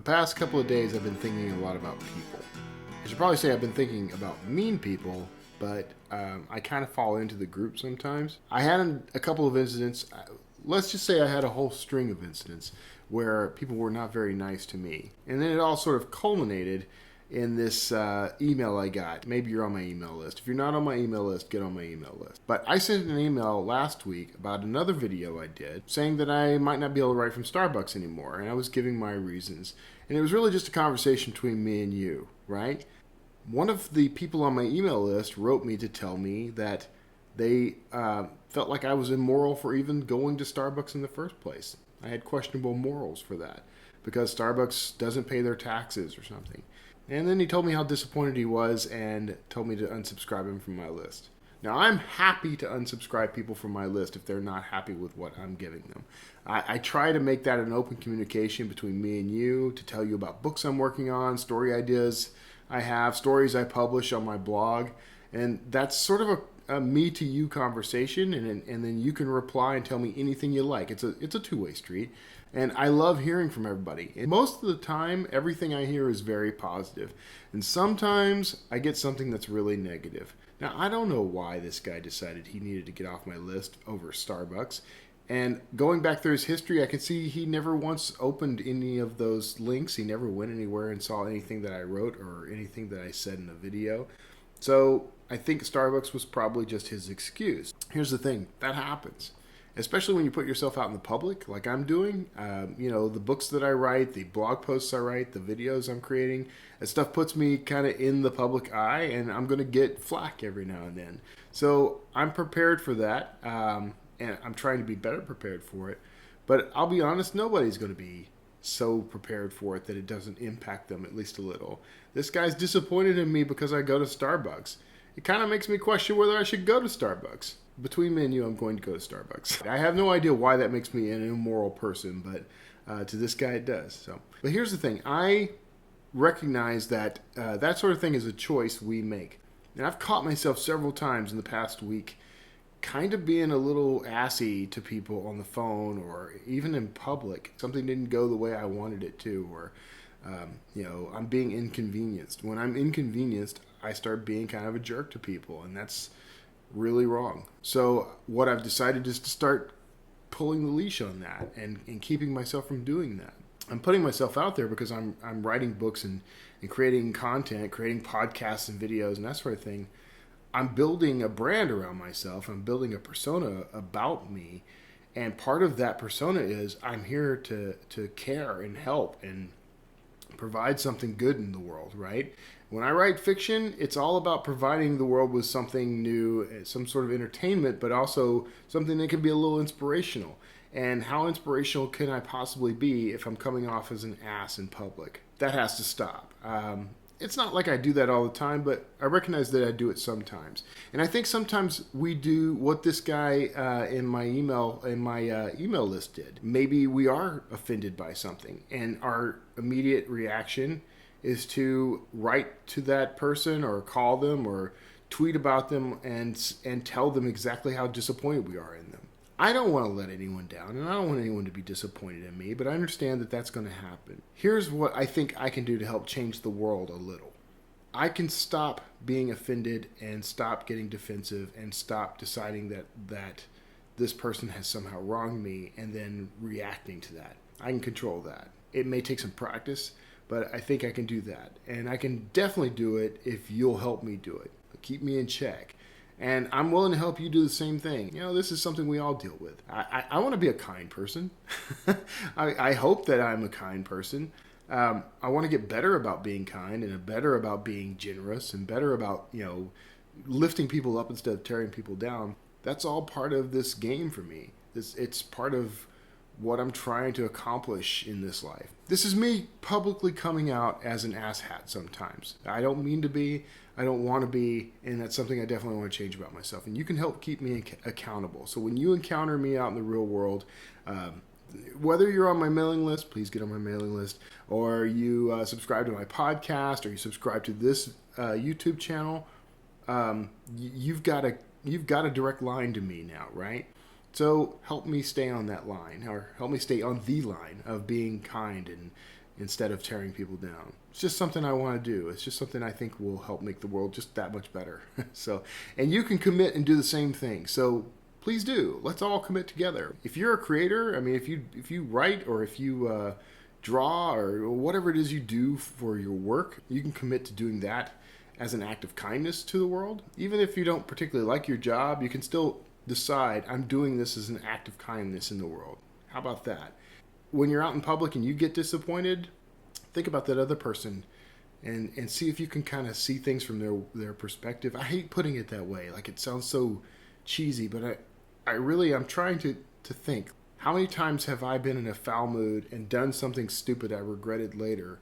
past couple of days, I've been thinking a lot about people. I should probably say I've been thinking about mean people, but I kind of fall into the group sometimes. I had a couple of incidents. Let's just say I had a whole string of incidents where people were not very nice to me. And then it all sort of culminated in this email I got. Maybe you're on my email list. If you're not on my email list, get on my email list. But I sent an email last week about another video I did saying that I might not be able to write from Starbucks anymore, and I was giving my reasons. And it was really just a conversation between me and you, right? One of the people on my email list wrote me to tell me that they felt like I was immoral for even going to Starbucks in the first place. I had questionable morals for that because Starbucks doesn't pay their taxes or something. And then he told me how disappointed he was and told me to unsubscribe him from my list. Now, I'm happy to unsubscribe people from my list if they're not happy with what I'm giving them. I try to make that an open communication between me and you, to tell you about books I'm working on, story ideas I have, stories I publish on my blog. And that's sort of a me to you conversation, and then you can reply and tell me anything you like. It's a two-way street. And I love hearing from everybody. And most of the time, everything I hear is very positive. And sometimes I get something that's really negative. Now, I don't know why this guy decided he needed to get off my list over Starbucks. And going back through his history, I can see he never once opened any of those links. He never went anywhere and saw anything that I wrote or anything that I said in a video. So I think Starbucks was probably just his excuse. Here's the thing, that happens. Especially when you put yourself out in the public, like I'm doing. The books that I write, the blog posts I write, the videos I'm creating, that stuff puts me kind of in the public eye, and I'm going to get flack every now and then. So I'm prepared for that, and I'm trying to be better prepared for it. But I'll be honest, nobody's going to be so prepared for it that it doesn't impact them at least a little. This guy's disappointed in me because I go to Starbucks. It kind of makes me question whether I should go to Starbucks. Between me and you, I'm going to go to Starbucks. I have no idea why that makes me an immoral person, but to this guy it does. But here's the thing. I recognize that that sort of thing is a choice we make. And I've caught myself several times in the past week kind of being a little assy to people on the phone or even in public. Something didn't go the way I wanted it to, or I'm being inconvenienced. When I'm inconvenienced, I start being kind of a jerk to people, and that's really wrong. So what I've decided is to start pulling the leash on that and keeping myself from doing that. I'm putting myself out there because I'm writing books and creating content, creating podcasts and videos and that sort of thing. I'm building a brand around myself. I'm building a persona about me. And part of that persona is I'm here to care and help and provide something good in the world, right? When I write fiction, it's all about providing the world with something new, some sort of entertainment, but also something that can be a little inspirational. And how inspirational can I possibly be if I'm coming off as an ass in public? That has to stop. It's not like I do that all the time, but I recognize that I do it sometimes. And I think sometimes we do what this guy in my email list did. Maybe we are offended by something, and our immediate reaction is to write to that person or call them or tweet about them and tell them exactly how disappointed we are in them. I don't want to let anyone down, and I don't want anyone to be disappointed in me, but I understand that that's going to happen. Here's what I think I can do to help change the world a little. I can stop being offended and stop getting defensive and stop deciding that this person has somehow wronged me and then reacting to that. I can control that. It may take some practice, but I think I can do that. And I can definitely do it if you'll help me do it. Keep me in check. And I'm willing to help you do the same thing. This is something we all deal with. I want to be a kind person. I hope that I'm a kind person. I want to get better about being kind and better about being generous and better about, lifting people up instead of tearing people down. That's all part of this game for me. It's part of what I'm trying to accomplish in this life. This is me publicly coming out as an asshat sometimes. I don't mean to be, I don't want to be, and that's something I definitely want to change about myself. And you can help keep me accountable. So when you encounter me out in the real world, whether you're on my mailing list, please get on my mailing list, or you subscribe to my podcast, or you subscribe to this YouTube channel, you've got a direct line to me now, right? So help me stay on that line, or help me stay on the line of being kind instead of tearing people down. It's just something I want to do. It's just something I think will help make the world just that much better. So, and you can commit and do the same thing. So please do. Let's all commit together. If you're a creator, I mean, if you write or if you draw or whatever it is you do for your work, you can commit to doing that as an act of kindness to the world. Even if you don't particularly like your job, you can still decide, I'm doing this as an act of kindness in the world. How about that? When you're out in public and you get disappointed, think about that other person and see if you can kind of see things from their perspective. I hate putting it that way. Like, it sounds so cheesy, but I'm trying to think. How many times have I been in a foul mood and done something stupid I regretted later,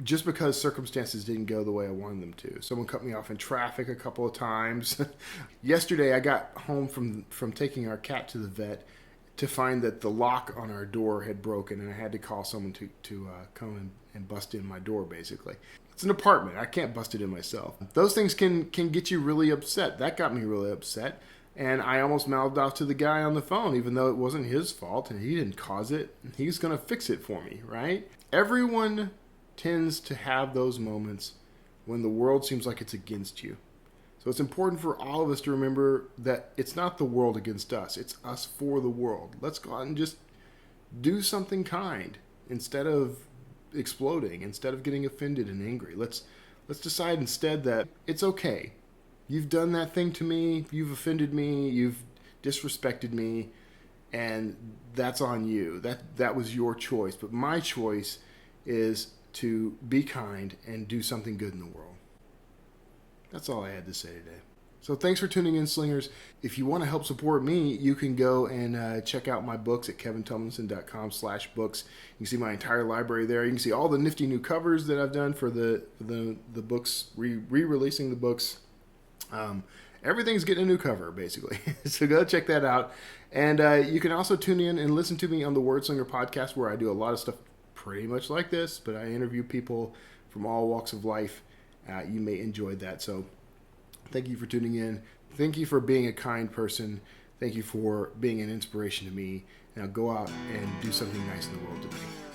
just because circumstances didn't go the way I wanted them to? Someone cut me off in traffic a couple of times. Yesterday, I got home from taking our cat to the vet to find that the lock on our door had broken, and I had to call someone to come and bust in my door, basically. It's an apartment. I can't bust it in myself. Those things can get you really upset. That got me really upset. And I almost mouthed off to the guy on the phone, even though it wasn't his fault and he didn't cause it. He's going to fix it for me, right? Everyone tends to have those moments when the world seems like it's against you. So it's important for all of us to remember that it's not the world against us. It's us for the world. Let's go out and just do something kind instead of exploding, instead of getting offended and angry. Let's decide instead that it's okay. You've done that thing to me. You've offended me. You've disrespected me. And that's on you. That was your choice. But my choice is to be kind and do something good in the world. That's all I had to say today. So thanks for tuning in, Slingers. If you want to help support me, you can go and check out my books at kevintumlinson.com/books. You can see my entire library there. You can see all the nifty new covers that I've done for the books, re-releasing the books. Everything's getting a new cover, basically. So go check that out. And you can also tune in and listen to me on the Word Slinger podcast, where I do a lot of stuff pretty much like this, but I interview people from all walks of life. You may enjoy that. So thank you for tuning in. Thank you for being a kind person. Thank you for being an inspiration to me. Now go out and do something nice in the world today.